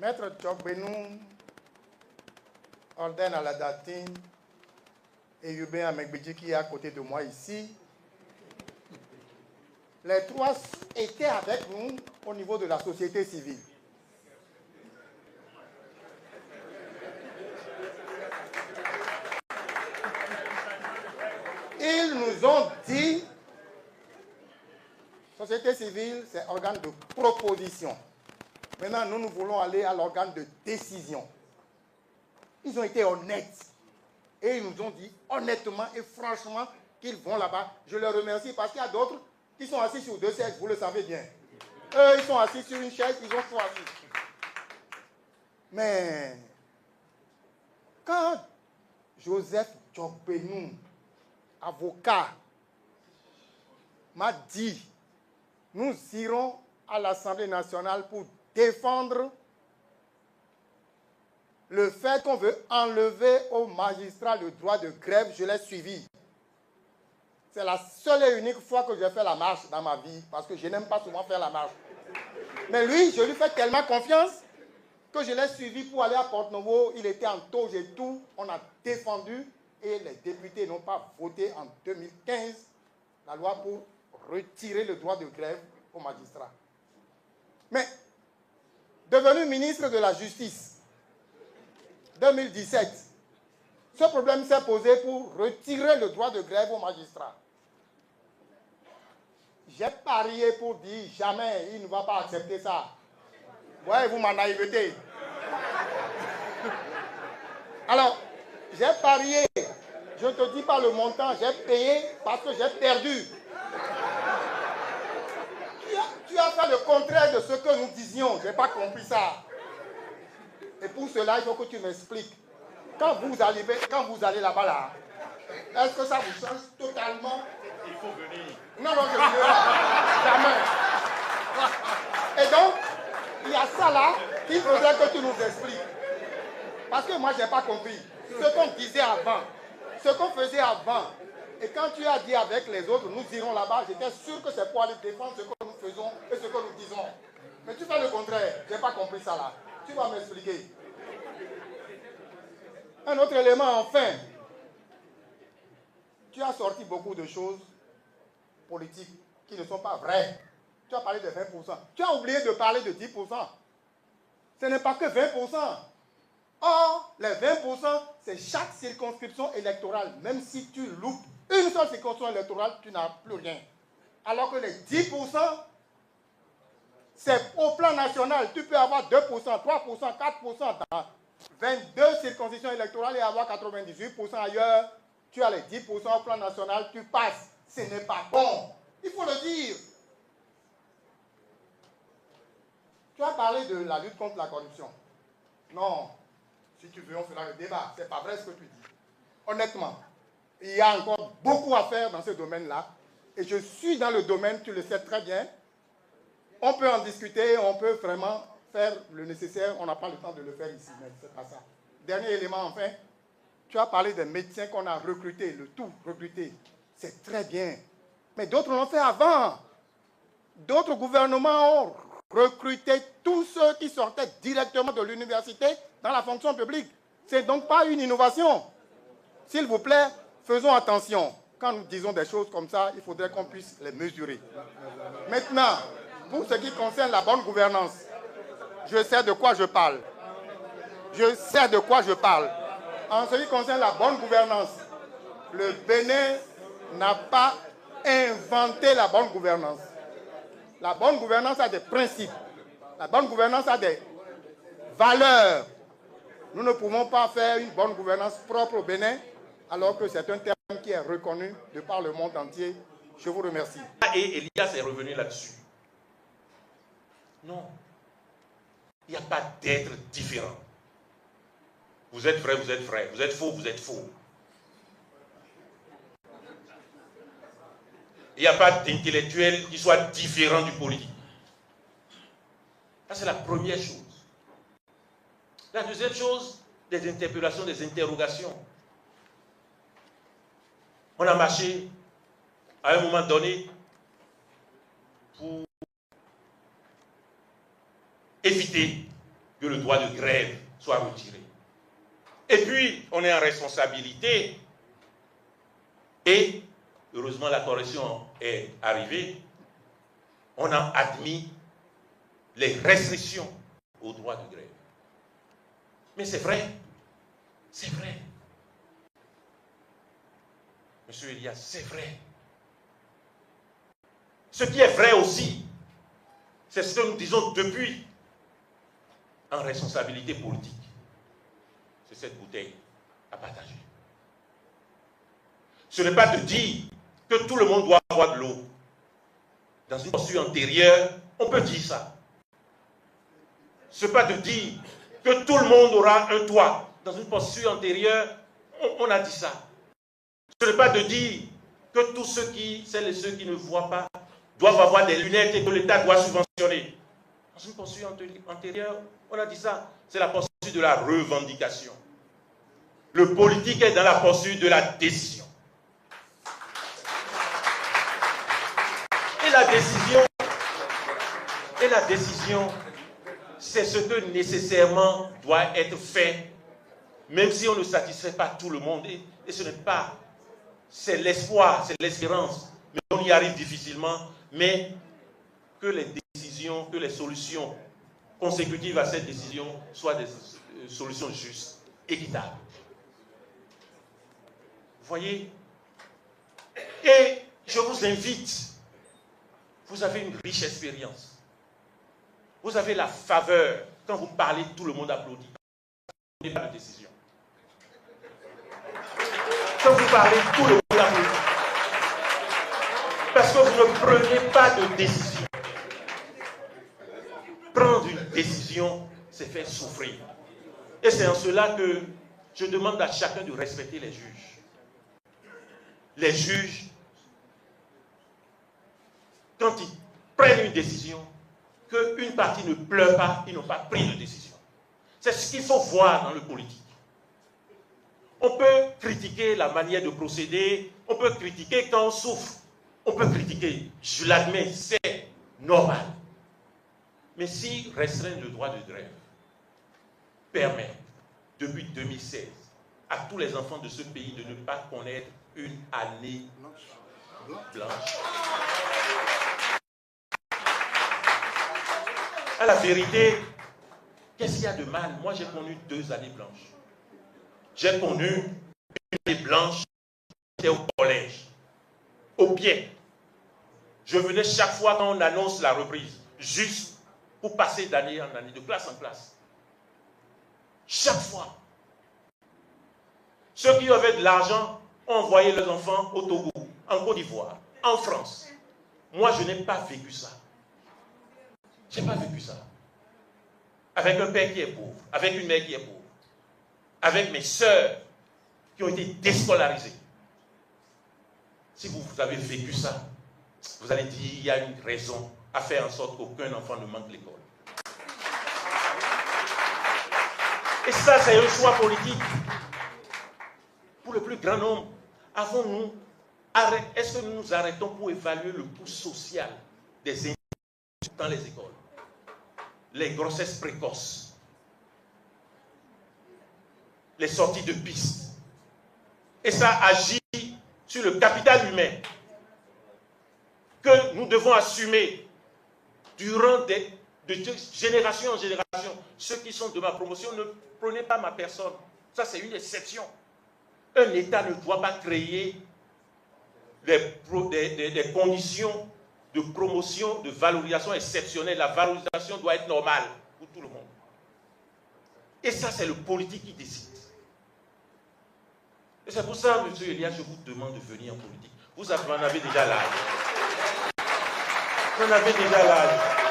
Maître Tchokbenou ordonne à la Datine et Yubin Amegbidji qui est à côté de moi ici. Les trois étaient avec nous au niveau de la société civile. Ils nous ont dit, société civile, c'est organe de proposition. Maintenant, nous voulons aller à l'organe de décision. Ils ont été honnêtes. Et ils nous ont dit honnêtement et franchement qu'ils vont là-bas. Je les remercie parce qu'il y a d'autres qui sont assis sur 2 chaises, vous le savez bien. Eux, ils sont assis sur une chaise, ils ont choisi. Mais quand Joseph Tchokbenou, avocat, m'a dit, nous irons à l'Assemblée nationale pour défendre le fait qu'on veut enlever aux magistrats le droit de grève, je l'ai suivi. C'est la seule et unique fois que j'ai fait la marche dans ma vie, parce que je n'aime pas souvent faire la marche. Mais lui, je lui fais tellement confiance que je l'ai suivi pour aller à Porte-Novo. Il était en tauge et tout. On a défendu et les députés n'ont pas voté en 2015 la loi pour retirer le droit de grève aux magistrats. Mais, devenu ministre de la Justice, 2017, ce problème s'est posé pour retirer le droit de grève aux magistrats. J'ai parié pour dire jamais il ne va pas accepter ça. Voyez-vous ma naïveté. Alors, j'ai parié, je ne te dis pas le montant, j'ai payé parce que j'ai perdu. Tu as fait le contraire de ce que nous disions, je n'ai pas compris ça. Et pour cela, il faut que tu m'expliques. Quand vous allez là-bas, là, est-ce que ça vous change totalement? Il faut venir. Non, je ne viendrai jamais. Et donc, il y a ça là qu'il faudrait que tu nous expliques. Parce que moi, je n'ai pas compris. Ce qu'on disait avant, ce qu'on faisait avant, et quand tu as dit avec les autres, nous irons là-bas, j'étais sûr que c'est pour aller défendre ce que nous faisons et ce que nous disons. Mais tu fais le contraire. Je n'ai pas compris ça là. Tu vas m'expliquer. Un autre élément, enfin. Tu as sorti beaucoup de choses politiques qui ne sont pas vraies. Tu as parlé de 20%. Tu as oublié de parler de 10%. Ce n'est pas que 20%. Or, les 20%, c'est chaque circonscription électorale. Même si tu loupes une seule circonscription électorale, tu n'as plus rien. Alors que les 10%, c'est au plan national. Tu peux avoir 2%, 3%, 4% dans 22 circonscriptions électorales et avoir 98% ailleurs. Tu as les 10% au plan national, tu passes. Ce n'est pas bon. Il faut le dire. Tu as parlé de la lutte contre la corruption. Non. Si tu veux, on fera le débat. Ce n'est pas vrai ce que tu dis. Honnêtement, il y a encore beaucoup à faire dans ce domaine-là. Et je suis dans le domaine, tu le sais très bien. On peut en discuter, on peut vraiment faire le nécessaire. On n'a pas le temps de le faire ici, mais c'est pas ça. Dernier élément, enfin. Tu as parlé des médecins qu'on a recrutés, le tout recruté. C'est très bien. Mais d'autres l'ont fait avant. D'autres gouvernements ont recruté tous ceux qui sortaient directement de l'université dans la fonction publique. Ce n'est donc pas une innovation. S'il vous plaît, faisons attention. Quand nous disons des choses comme ça, il faudrait qu'on puisse les mesurer. Maintenant, pour ce qui concerne la bonne gouvernance, je sais de quoi je parle. Je sais de quoi je parle. En ce qui concerne la bonne gouvernance, le Bénin n'a pas inventé la bonne gouvernance. La bonne gouvernance a des principes. La bonne gouvernance a des valeurs. Nous ne pouvons pas faire une bonne gouvernance propre au Bénin, alors que c'est un terme qui est reconnu de par le monde entier. Je vous remercie. Et Elias est revenu là-dessus. Non. Il n'y a pas d'être différent. Vous êtes vrai, vous êtes vrai. Vous êtes faux, vous êtes faux. Il n'y a pas d'intellectuel qui soit différent du politique. Ça, c'est la première chose. La deuxième chose, des interpellations, des interrogations. On a marché à un moment donné pour éviter que le droit de grève soit retiré. Et puis, on est en responsabilité et, heureusement, la correction est arrivée. On a admis les restrictions au droit de grève. Mais c'est vrai. C'est vrai. Monsieur Elias, c'est vrai. Ce qui est vrai aussi, c'est ce que nous disons depuis en responsabilité politique. C'est cette bouteille à partager. Ce n'est pas de dire que tout le monde doit avoir de l'eau. Dans une posture antérieure, on peut dire ça. Ce n'est pas de dire que tout le monde aura un toit. Dans une posture antérieure, on a dit ça. Ce n'est pas de dire que tous celles et ceux qui ne voient pas doivent avoir des lunettes et que l'État doit subventionner. Dans une posture antérieure, on a dit ça. C'est la posture de la revendication. Le politique est dans la posture de la décision. Et la décision, c'est ce que nécessairement doit être fait, même si on ne satisfait pas tout le monde. Et ce n'est pas, c'est l'espoir, c'est l'espérance, mais on y arrive difficilement, mais que les décisions, que les solutions consécutives à cette décision soient des solutions justes, équitables. Vous voyez? Et je vous invite, vous avez une riche expérience. Vous avez la faveur. Quand vous parlez, tout le monde applaudit. Vous n'avez pas de décision. Quand vous parlez, tout le monde applaudit. Parce que vous ne prenez pas de décision. Prendre une décision, c'est faire souffrir. Et c'est en cela que je demande à chacun de respecter les juges. Les juges, quand ils prennent une décision, qu'une partie ne pleure pas, ils n'ont pas pris de décision. C'est ce qu'il faut voir dans le politique. On peut critiquer la manière de procéder, on peut critiquer quand on souffre, on peut critiquer, je l'admets, c'est normal. Mais si restreindre le droit de grève permet, depuis 2016, à tous les enfants de ce pays de ne pas connaître une année blanche. À la vérité, qu'est-ce qu'il y a de mal? Moi, j'ai connu 2 années blanches. J'ai connu une année blanche, j'étais au collège, au pied. Je venais chaque fois quand on annonce la reprise, juste pour passer d'année en année, de classe en classe. Chaque fois. Ceux qui avaient de l'argent ont envoyé leurs enfants au Togo, en Côte d'Ivoire, en France. Moi, je n'ai pas vécu ça. Je n'ai pas vécu ça. Avec un père qui est pauvre, avec une mère qui est pauvre, avec mes sœurs qui ont été déscolarisées. Si vous avez vécu ça, vous allez dire qu'il y a une raison à faire en sorte qu'aucun enfant ne manque l'école. Et ça, c'est un choix politique. Pour le plus grand nombre, avons-nous, est-ce que nous nous arrêtons pour évaluer le coût social des individus dans les écoles? Les grossesses précoces, les sorties de piste. Et ça agit sur le capital humain que nous devons assumer durant de génération en génération. Ceux qui sont de ma promotion, ne prenez pas ma personne. Ça, c'est une exception. Un État ne doit pas créer des conditions de promotion, de valorisation exceptionnelle. La valorisation doit être normale pour tout le monde. Et ça, c'est le politique qui décide. Et c'est pour ça, M. Elias, je vous demande de venir en politique. Vous en avez déjà l'âge. Vous en avez déjà l'âge.